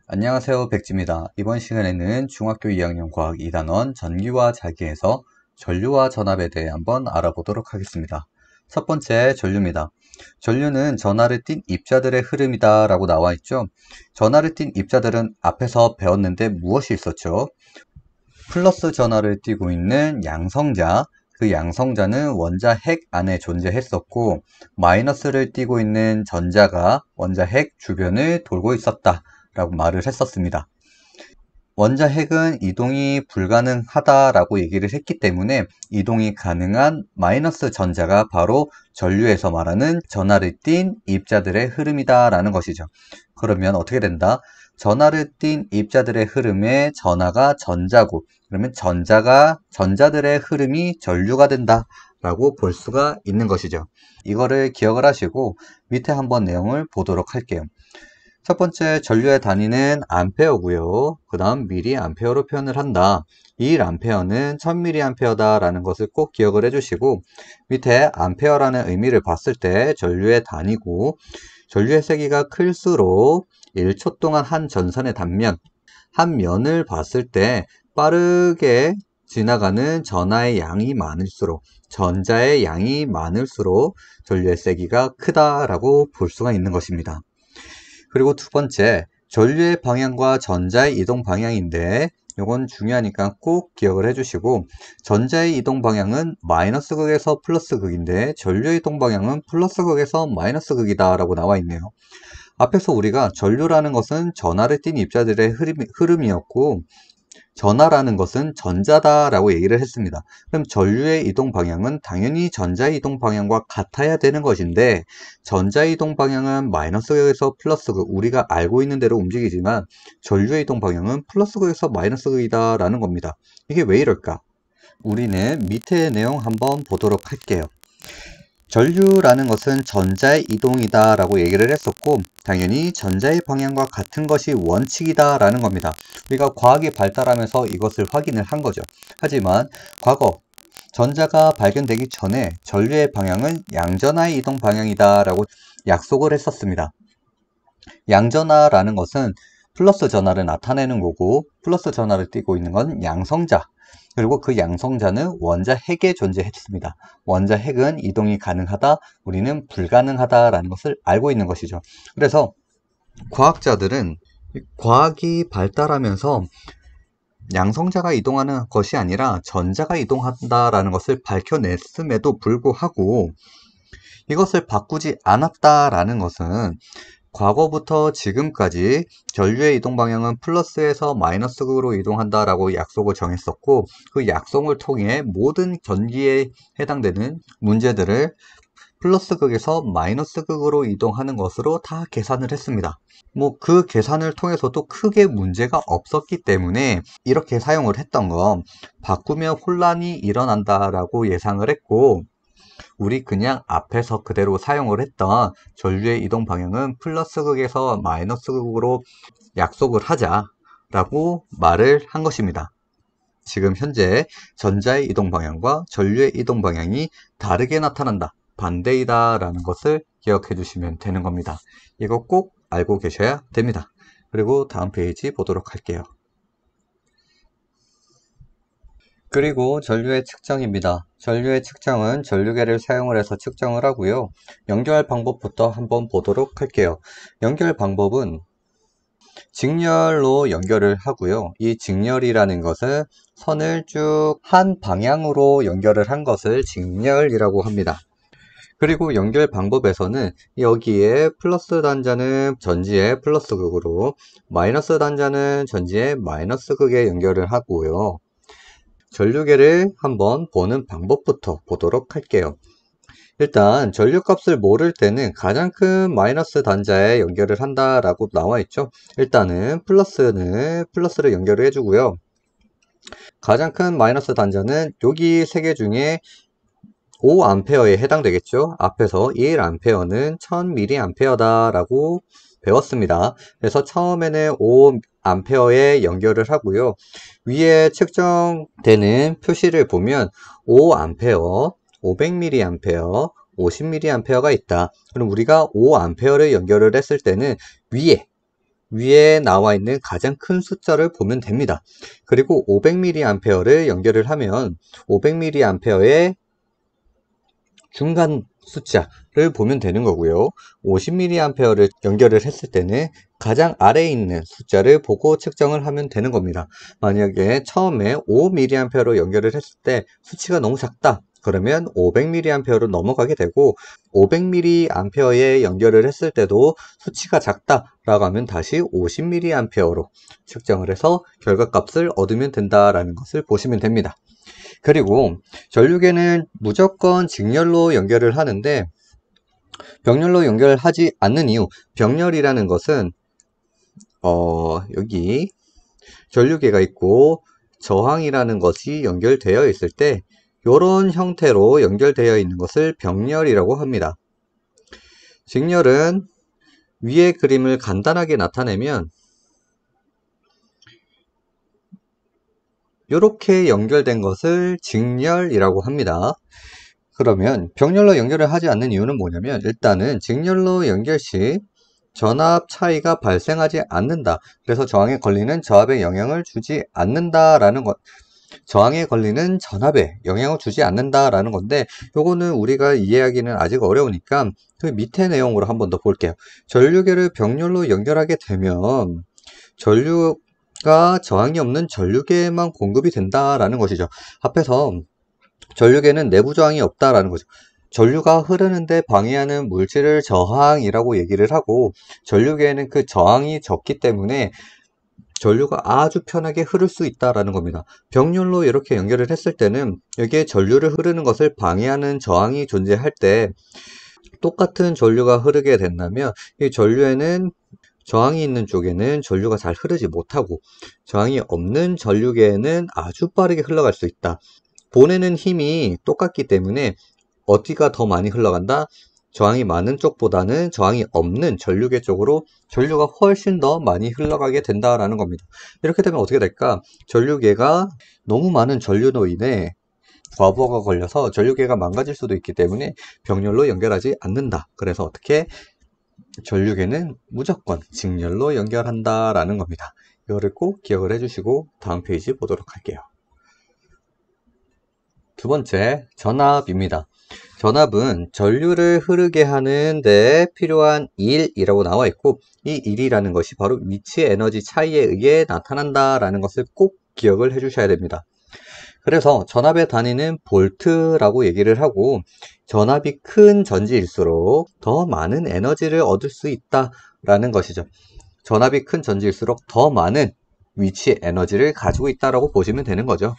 안녕하세요, 백지입니다. 이번 시간에는 중학교 2학년 과학 2단원 전기와 자기에서 전류와 전압에 대해 한번 알아보도록 하겠습니다. 첫 번째, 전류입니다. 전류는 전하를 띤 입자들의 흐름이다 라고 나와 있죠. 전하를 띤 입자들은 앞에서 배웠는데 무엇이 있었죠? 플러스 전하를 띠고 있는 양성자, 그 양성자는 원자 핵 안에 존재했었고, 마이너스를 띠고 있는 전자가 원자 핵 주변을 돌고 있었다 라고 말을 했었습니다. 원자 핵은 이동이 불가능하다라고 얘기를 했기 때문에 이동이 가능한 마이너스 전자가 바로 전류에서 말하는 전하를 띤 입자들의 흐름이다라는 것이죠. 그러면 어떻게 된다? 전하를 띤 입자들의 흐름에 전하가 전자고, 그러면 전자들의 흐름이 전류가 된다 라고 볼 수가 있는 것이죠. 이거를 기억을 하시고 밑에 한번 내용을 보도록 할게요. 첫 번째, 전류의 단위는 암페어고요. 그 다음 미리암페어로 표현을 한다. 1암페어는 1000mA다 라는 것을 꼭 기억을 해주시고, 밑에 암페어라는 의미를 봤을 때 전류의 단위고, 전류의 세기가 클수록 1초 동안 한 전선의 단면, 한 면을 봤을 때 빠르게 지나가는 전하의 양이 많을수록, 전자의 양이 많을수록 전류의 세기가 크다라고 볼 수가 있는 것입니다. 그리고 두 번째, 전류의 방향과 전자의 이동 방향인데 이건 중요하니까 꼭 기억을 해주시고, 전자의 이동 방향은 마이너스 극에서 플러스 극인데 전류의 이동 방향은 플러스 극에서 마이너스 극이다 라고 나와 있네요. 앞에서 우리가 전류라는 것은 전하를 띤 입자들의 흐름이었고, 전하라는 것은 전자다라고 얘기를 했습니다. 그럼 전류의 이동 방향은 당연히 전자의 이동 방향과 같아야 되는 것인데, 전자의 이동 방향은 마이너스극에서 플러스극, 우리가 알고 있는 대로 움직이지만 전류의 이동 방향은 플러스극에서 마이너스극이다 라는 겁니다. 이게 왜 이럴까? 우리는 밑에 내용 한번 보도록 할게요. 전류라는 것은 전자의 이동이다 라고 얘기를 했었고, 당연히 전자의 방향과 같은 것이 원칙이다 라는 겁니다. 우리가 과학이 발달하면서 이것을 확인을 한 거죠. 하지만 과거 전자가 발견되기 전에 전류의 방향은 양전하의 이동 방향이다 라고 약속을 했었습니다. 양전하라는 것은 플러스 전하를 나타내는 거고, 플러스 전하를 띠고 있는 건 양성자, 그리고 그 양성자는 원자 핵에 존재했습니다. 원자 핵은 이동이 가능하다, 우리는 불가능하다라는 것을 알고 있는 것이죠. 그래서 과학자들은 과학이 발달하면서 양성자가 이동하는 것이 아니라 전자가 이동한다라는 것을 밝혀냈음에도 불구하고 이것을 바꾸지 않았다라는 것은 과거부터 지금까지 전류의 이동 방향은 플러스에서 마이너스극으로 이동한다라고 약속을 정했었고, 그 약속을 통해 모든 전기에 해당되는 문제들을 플러스극에서 마이너스극으로 이동하는 것으로 다 계산을 했습니다. 그 계산을 통해서도 크게 문제가 없었기 때문에 이렇게 사용을 했던 거, 바꾸면 혼란이 일어난다라고 예상을 했고, 우리 그냥 앞에서 그대로 사용을 했던 전류의 이동 방향은 플러스 극에서 마이너스 극으로 약속을 하자라고 말을 한 것입니다. 지금 현재 전자의 이동 방향과 전류의 이동 방향이 다르게 나타난다, 반대이다 라는 것을 기억해 주시면 되는 겁니다. 이거 꼭 알고 계셔야 됩니다. 그리고 다음 페이지 보도록 할게요. 그리고 전류의 측정입니다. 전류의 측정은 전류계를 사용을 해서 측정을 하고요. 연결 방법부터 한번 보도록 할게요. 연결 방법은 직렬로 연결을 하고요. 이 직렬이라는 것은 선을 쭉 한 방향으로 연결을 한 것을 직렬이라고 합니다. 그리고 연결 방법에서는 여기에 플러스 단자는 전지의 플러스 극으로, 마이너스 단자는 전지의 마이너스 극에 연결을 하고요. 전류계를 한번 보는 방법부터 보도록 할게요. 일단 전류값을 모를 때는 가장 큰 마이너스 단자에 연결을 한다라고 나와 있죠. 일단은 플러스를 연결을 해주고요. 가장 큰 마이너스 단자는 여기 세 개 중에 5A에 해당되겠죠. 앞에서 1A는 1000mA다 라고 배웠습니다. 그래서 처음에는 5A에 연결을 하고요. 위에 측정되는 표시를 보면 5A, 500mA, 50mA가 있다. 그럼 우리가 5A를 연결을 했을 때는 위에 위에 나와 있는 가장 큰 숫자를 보면 됩니다. 그리고 500mA를 연결을 하면 500mA의 중간 숫자를 보면 되는 거고요. 50mA를 연결을 했을 때는 가장 아래에 있는 숫자를 보고 측정을 하면 되는 겁니다. 만약에 처음에 5mA로 연결을 했을 때 수치가 너무 작다, 그러면 500mA로 넘어가게 되고, 500mA에 연결을 했을 때도 수치가 작다라고 하면 다시 50mA로 측정을 해서 결과값을 얻으면 된다라는 것을 보시면 됩니다. 그리고 전류계는 무조건 직렬로 연결을 하는데, 병렬로 연결하지 않는 이유, 병렬이라는 것은 여기 전류계가 있고 저항이라는 것이 연결되어 있을 때 이런 형태로 연결되어 있는 것을 병렬이라고 합니다. 직렬은 위의 그림을 간단하게 나타내면 이렇게 연결된 것을 직렬이라고 합니다. 그러면 병렬로 연결을 하지 않는 이유는 뭐냐면, 일단은 직렬로 연결 시 전압 차이가 발생하지 않는다. 그래서 저항에 걸리는 저압에 영향을 주지 않는다라는 것. 저항에 걸리는 전압에 영향을 주지 않는다라는 건데, 요거는 우리가 이해하기는 아직 어려우니까 그 밑에 내용으로 한번 더 볼게요. 전류계를 병렬로 연결하게 되면 전류가 저항이 없는 전류계에만 공급이 된다라는 것이죠. 앞에서 전류계는 내부 저항이 없다라는 거죠. 전류가 흐르는데 방해하는 물질을 저항이라고 얘기를 하고, 전류계에는 그 저항이 적기 때문에 전류가 아주 편하게 흐를 수 있다라는 겁니다. 병렬로 이렇게 연결을 했을 때는 여기에 전류를 흐르는 것을 방해하는 저항이 존재할 때 똑같은 전류가 흐르게 된다면, 이 전류에는 저항이 있는 쪽에는 전류가 잘 흐르지 못하고, 저항이 없는 전류계에는 아주 빠르게 흘러갈 수 있다. 보내는 힘이 똑같기 때문에 어디가 더 많이 흘러간다? 저항이 많은 쪽보다는 저항이 없는 전류계 쪽으로 전류가 훨씬 더 많이 흘러가게 된다라는 겁니다. 이렇게 되면 어떻게 될까? 전류계가 너무 많은 전류로 인해 과부하가 걸려서 전류계가 망가질 수도 있기 때문에 병렬로 연결하지 않는다. 그래서 어떻게? 전류계는 무조건 직렬로 연결한다라는 겁니다. 이거를 꼭 기억을 해주시고 다음 페이지 보도록 할게요. 두 번째, 전압입니다. 전압은 전류를 흐르게 하는데 필요한 일이라고 나와 있고, 이 일이라는 것이 바로 위치 에너지 차이에 의해 나타난다라는 것을 꼭 기억을 해주셔야 됩니다. 그래서 전압의 단위는 볼트라고 얘기를 하고, 전압이 큰 전지일수록 더 많은 에너지를 얻을 수 있다라는 것이죠. 전압이 큰 전지일수록 더 많은 위치 에너지를 가지고 있다라고 보시면 되는 거죠.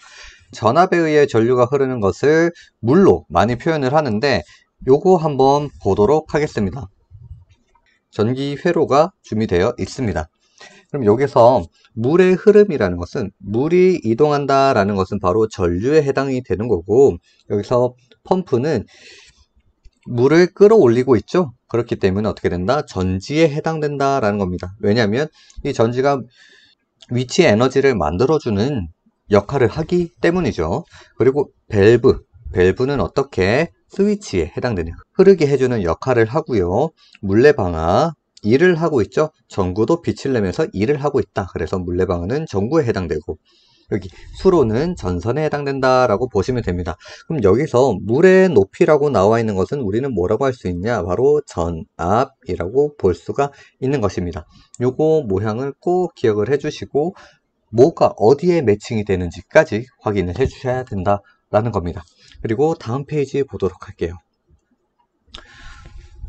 전압에 의해 전류가 흐르는 것을 물로 많이 표현을 하는데, 요거 한번 보도록 하겠습니다. 전기 회로가 준비되어 있습니다. 그럼 여기서 물의 흐름이라는 것은, 물이 이동한다 라는 것은 바로 전류에 해당이 되는 거고, 여기서 펌프는 물을 끌어올리고 있죠. 그렇기 때문에 어떻게 된다? 전지에 해당된다 라는 겁니다. 왜냐하면 이 전지가 위치 에너지를 만들어주는 역할을 하기 때문이죠. 그리고 밸브는 어떻게? 스위치에 해당되는, 흐르게 해주는 역할을 하고요. 물레방아 일을 하고 있죠. 전구도 빛을 내면서 일을 하고 있다. 그래서 물레방아는 전구에 해당되고, 여기 수로는 전선에 해당된다라고 보시면 됩니다. 그럼 여기서 물의 높이라고 나와 있는 것은 우리는 뭐라고 할 수 있냐? 바로 전압이라고 볼 수가 있는 것입니다. 요거 모양을 꼭 기억을 해주시고, 뭐가 어디에 매칭이 되는지까지 확인을 해 주셔야 된다라는 겁니다. 그리고 다음 페이지 보도록 할게요.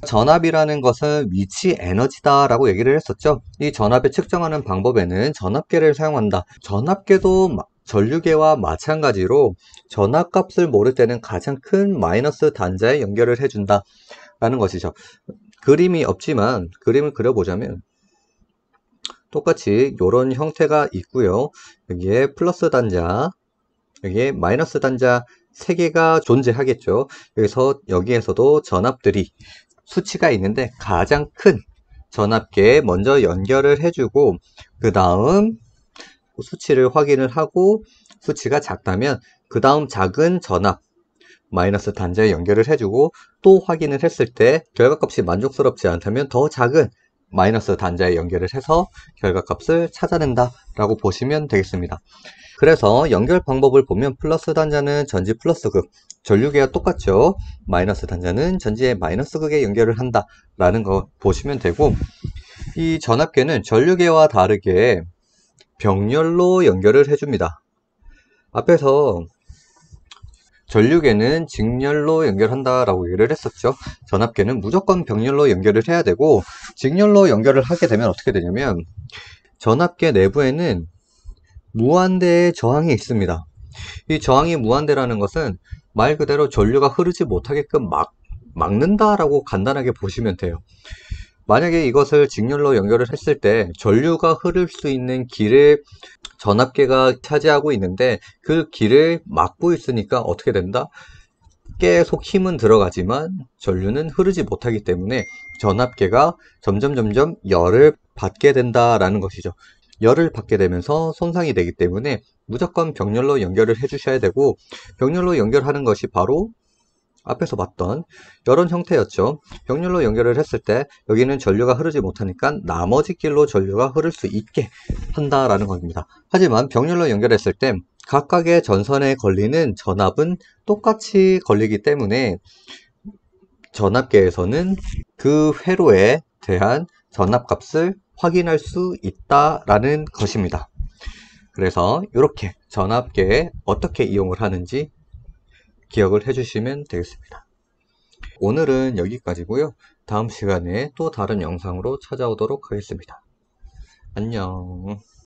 전압이라는 것은 위치 에너지다 라고 얘기를 했었죠. 이 전압을 측정하는 방법에는 전압계를 사용한다. 전압계도 전류계와 마찬가지로 전압값을 모를 때는 가장 큰 마이너스 단자에 연결을 해준다 라는 것이죠. 그림이 없지만 그림을 그려보자면 똑같이 이런 형태가 있고요. 여기에 플러스 단자, 여기에 마이너스 단자 3개가 존재하겠죠. 여기에서도 전압들이 수치가 있는데, 가장 큰 전압계에 먼저 연결을 해주고, 그 다음 수치를 확인을 하고, 수치가 작다면 그 다음 작은 전압 마이너스 단자에 연결을 해주고, 또 확인을 했을 때 결과값이 만족스럽지 않다면 더 작은 마이너스 단자에 연결을 해서 결과값을 찾아낸다 라고 보시면 되겠습니다. 그래서 연결 방법을 보면 플러스 단자는 전지 플러스 극, 전류계와 똑같죠. 마이너스 단자는 전지의 마이너스 극에 연결을 한다 라는 거 보시면 되고, 이 전압계는 전류계와 다르게 병렬로 연결을 해줍니다. 앞에서 전류계는 직렬로 연결한다 라고 얘기를 했었죠. 전압계는 무조건 병렬로 연결을 해야 되고, 직렬로 연결을 하게 되면 어떻게 되냐면 전압계 내부에는 무한대의 저항이 있습니다. 이 저항이 무한대라는 것은 말 그대로 전류가 흐르지 못하게끔 막는다 라고 간단하게 보시면 돼요. 만약에 이것을 직렬로 연결을 했을 때 전류가 흐를 수 있는 길을 전압계가 차지하고 있는데, 그 길을 막고 있으니까 어떻게 된다? 계속 힘은 들어가지만 전류는 흐르지 못하기 때문에 전압계가 점점 열을 받게 된다라는 것이죠. 열을 받게 되면서 손상이 되기 때문에 무조건 병렬로 연결을 해 주셔야 되고, 병렬로 연결하는 것이 바로 앞에서 봤던 이런 형태였죠. 병렬로 연결을 했을 때 여기는 전류가 흐르지 못하니까 나머지 길로 전류가 흐를 수 있게 한다라는 겁니다. 하지만 병렬로 연결했을 때 각각의 전선에 걸리는 전압은 똑같이 걸리기 때문에 전압계에서는 그 회로에 대한 전압값을 확인할 수 있다라는 것입니다. 그래서 이렇게 전압계에 어떻게 이용을 하는지 기억을 해주시면 되겠습니다. 오늘은 여기까지고요. 다음 시간에 또 다른 영상으로 찾아오도록 하겠습니다. 안녕.